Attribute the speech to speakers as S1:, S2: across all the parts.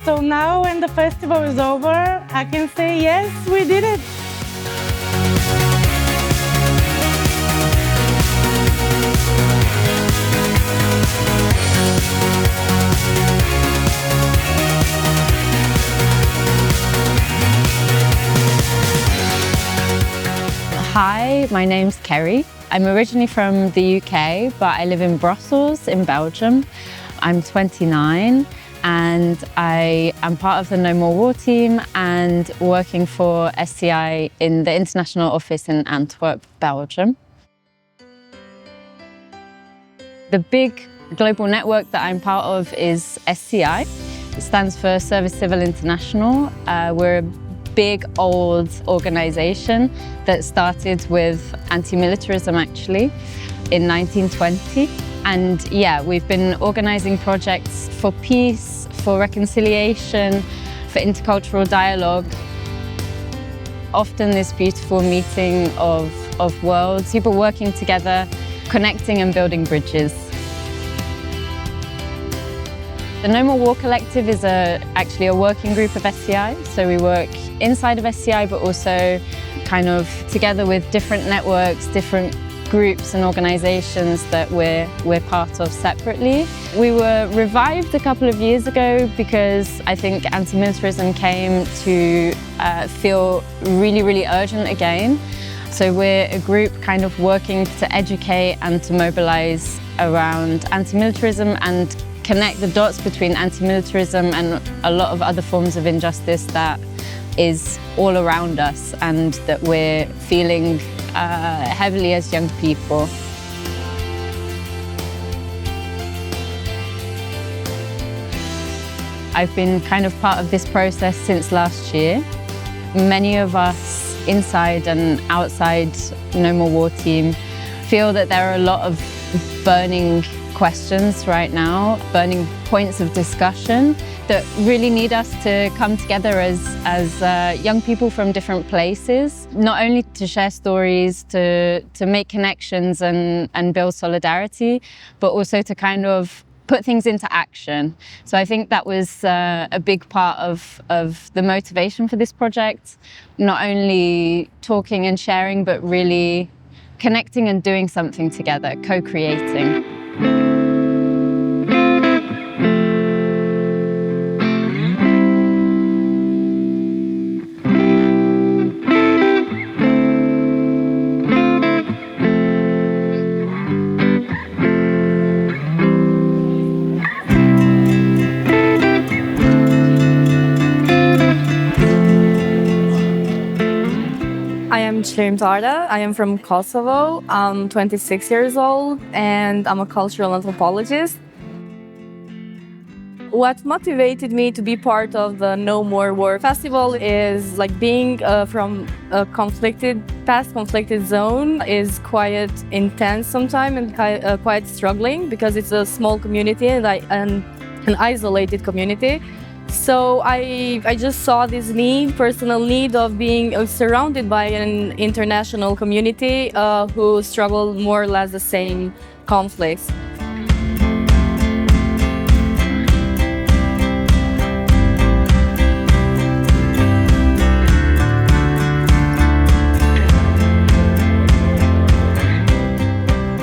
S1: So now when the festival is over, I can say, yes, we did it.
S2: Hi, my name's Kerry. I'm originally from the UK, but I live in Brussels in Belgium. I'm 29 and I am part of the No More War team and working for SCI in the international office in Antwerp, Belgium. The big global network that I'm part of is SCI. It stands for Service Civil International. We're a big old organisation that started with anti-militarism actually in 1920. And yeah, we've been organising projects for peace, for reconciliation, for intercultural dialogue. Often this beautiful meeting of worlds, people working together, connecting and building bridges. The No More War Collective is actually a working group of SCI, so we work inside of SCI but also kind of together with different networks, different groups and organisations that we're part of separately. We were revived a couple of years ago because I think anti-militarism came to feel really, really urgent again. So we're a group kind of working to educate and to mobilise around anti-militarism and connect the dots between anti-militarism and a lot of other forms of injustice that is all around us and that we're feeling heavily as young people. I've been kind of part of this process since last year. Many of us inside and outside No More War team feel that there are a lot of burning questions right now, burning points of discussion that really need us to come together as young people from different places, not only to share stories, to make connections and build solidarity, but also to kind of put things into action. So I think that was a big part of the motivation for this project, not only talking and sharing, but really connecting and doing something together, co-creating.
S3: I am from Kosovo. I'm 26 years old and I'm a cultural anthropologist. What motivated me to be part of the No More War Festival is like being from a past conflicted zone is quite intense sometimes and quite struggling because it's a small community and an isolated community. So I just saw this personal need of being surrounded by an international community who struggle more or less the same conflicts.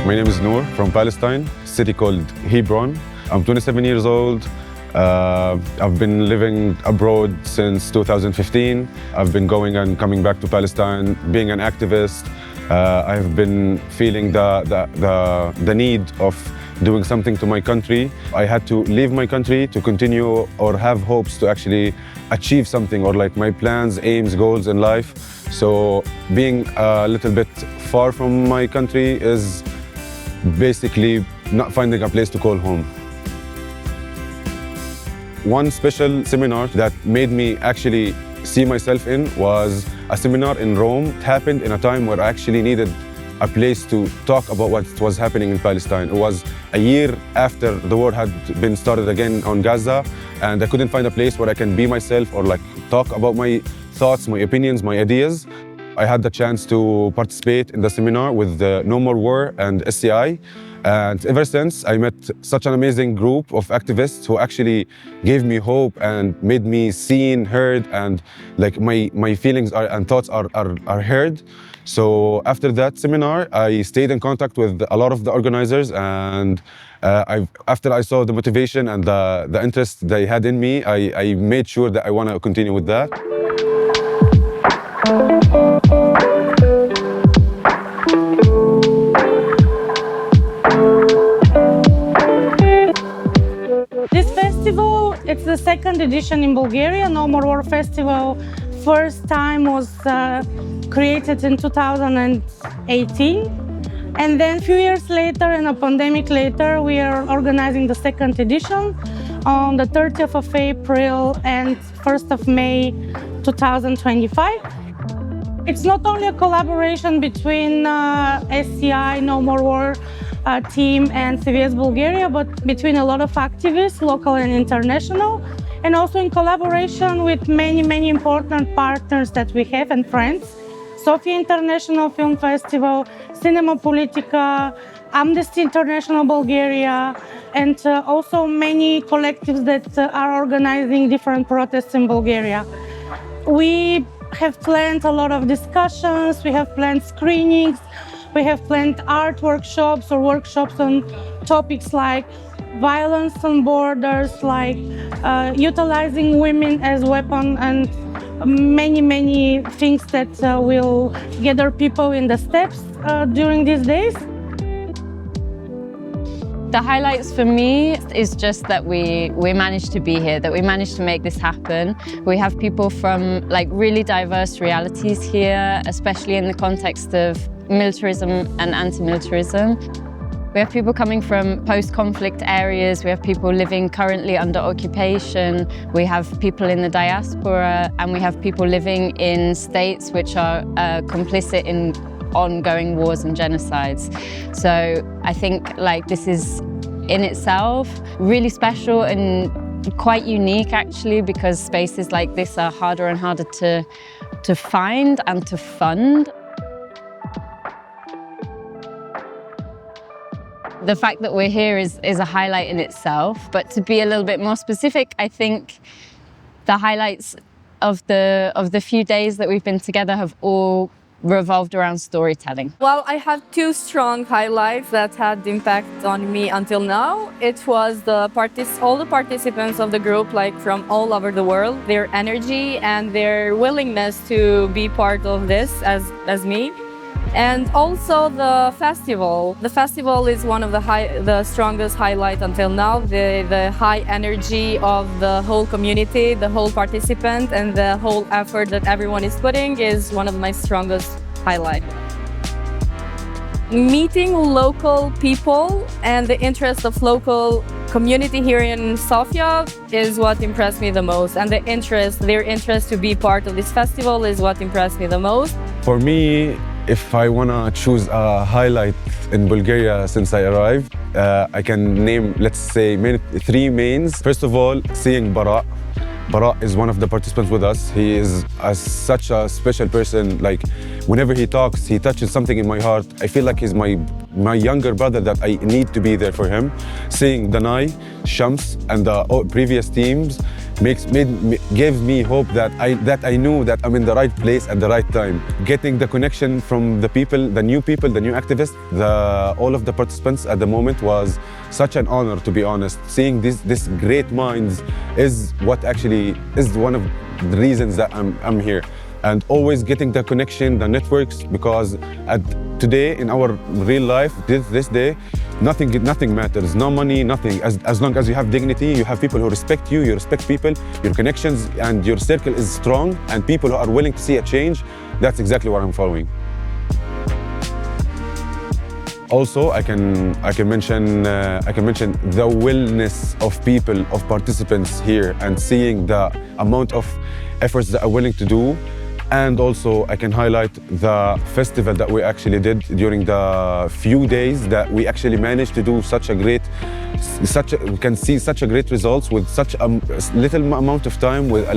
S4: My name is Noor from Palestine, a city called Hebron. I'm 27 years old. I've been living abroad since 2015. I've been going and coming back to Palestine, being an activist. I've been feeling the need of doing something to my country. I had to leave my country to continue or have hopes to actually achieve something or like my plans, aims, goals in life. So being a little bit far from my country is basically not finding a place to call home. One special seminar that made me actually see myself in was a seminar in Rome. It happened in a time where I actually needed a place to talk about what was happening in Palestine. It was a year after the war had been started again on Gaza, and I couldn't find a place where I can be myself or like talk about my thoughts, my opinions, my ideas. I had the chance to participate in the seminar with the No More War and SCI. And ever since, I met such an amazing group of activists who actually gave me hope and made me seen, heard, and like my feelings and thoughts are heard. So after that seminar, I stayed in contact with a lot of the organizers, and after I saw the motivation and the interest they had in me, I made sure that I want to continue with that.
S1: This festival, it's the second edition in Bulgaria. No More War Festival, first time was created in 2018. And then a few years later, in a pandemic later, we are organizing the second edition on the 30th of April and 1st of May 2025. It's not only a collaboration between SCI, No More War team and CVS Bulgaria, but between a lot of activists, local and international, and also in collaboration with many important partners that we have and friends. Sofia International Film Festival, Cinema Politica, Amnesty International Bulgaria, and also many collectives that are organizing different protests in Bulgaria. We have planned a lot of discussions, we have planned screenings, we have planned art workshops or workshops on topics like violence on borders, like utilizing women as weapon, and many things that will gather people in the steps during these days.
S2: The highlights for me is just that we managed to be here, that we managed to make this happen. We have people from like really diverse realities here, especially in the context of militarism and anti-militarism. We have people coming from post-conflict areas, we have people living currently under occupation, we have people in the diaspora, and we have people living in states which are complicit in ongoing wars and genocides. So I think like this is in itself really special and quite unique actually, because spaces like this are harder and harder to find and to fund. The fact that we're here is a highlight in itself, but to be a little bit more specific, I think the highlights of the few days that we've been together have all revolved around storytelling.
S3: Well, I have two strong highlights that had impact on me until now. It was all the participants of the group, like from all over the world, their energy and their willingness to be part of this as me. And also the festival. The festival is one of the strongest highlight until now. The high energy of the whole community, the whole participant, and the whole effort that everyone is putting is one of my strongest highlights. Meeting local people and the interest of local community here in Sofia is what impressed me the most. And their interest to be part of this festival is what impressed me the most.
S4: For me, if I want to choose a highlight in Bulgaria since I arrived, I can name, let's say, three mains. First of all, seeing Bara. Bara is one of the participants with us. He is such a special person. Like, whenever he talks, he touches something in my heart. I feel like he's my younger brother, that I need to be there for him. Seeing Danai, Shams, and the previous teams gives me hope that I knew that I'm in the right place at the right time. Getting the connection from the people, the new activists, all of the participants at the moment was such an honor, to be honest. Seeing these great minds is what actually is one of the reasons that I'm here. And always getting the connection, the networks, because today in our real life, this day, nothing matters. No money, nothing. As long as you have dignity, you have people who respect you, you respect people, your connections and your circle is strong, and people who are willing to see a change, that's exactly what I'm following. Also, I can mention the willingness of people, of participants here, and seeing the amount of efforts that are willing to do. And also, I can highlight the festival that we actually did during the few days that we actually managed to do we can see such a great results with such a little amount of time, with a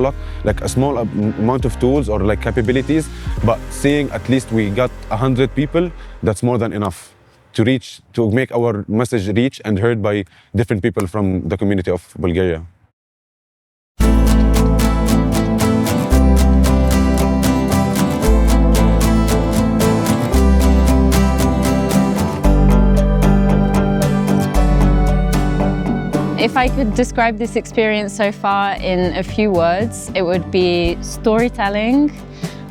S4: lot, like a small amount of tools or like capabilities. But seeing at least we got 100 people, that's more than enough. to make our message reach and heard by different people from the community of Bulgaria.
S2: If I could describe this experience so far in a few words, it would be storytelling,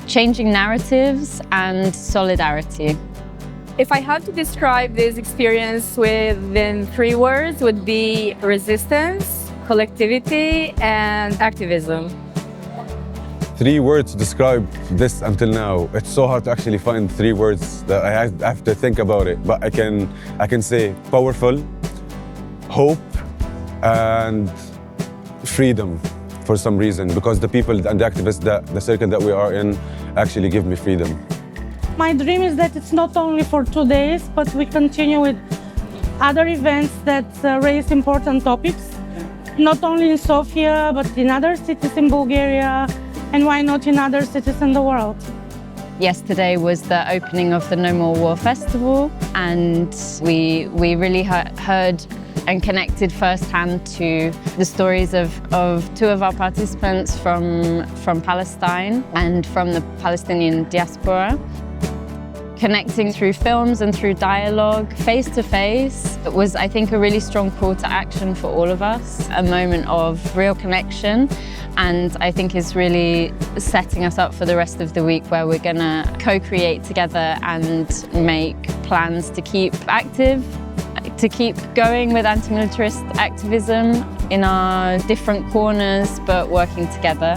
S2: changing narratives, and solidarity.
S3: If I had to describe this experience within 3 words, would be resistance, collectivity, and activism.
S4: 3 words to describe this until now. It's so hard to actually find 3 words that I have to think about it. But I can say powerful, hope, and freedom for some reason, because the people and the activists, the circle that we are in, actually give me freedom.
S1: My dream is that it's not only for 2 days, but we continue with other events that raise important topics, not only in Sofia, but in other cities in Bulgaria, and why not in other cities in the world.
S2: Yesterday was the opening of the No More War Festival, and we really heard and connected firsthand to the stories of 2 of our participants from Palestine and from the Palestinian diaspora. Connecting through films and through dialogue, face to face, it was, I think, a really strong call to action for all of us, a moment of real connection, and I think is really setting us up for the rest of the week, where we're gonna co-create together and make plans to keep active, to keep going with anti-militarist activism in our different corners, but working together.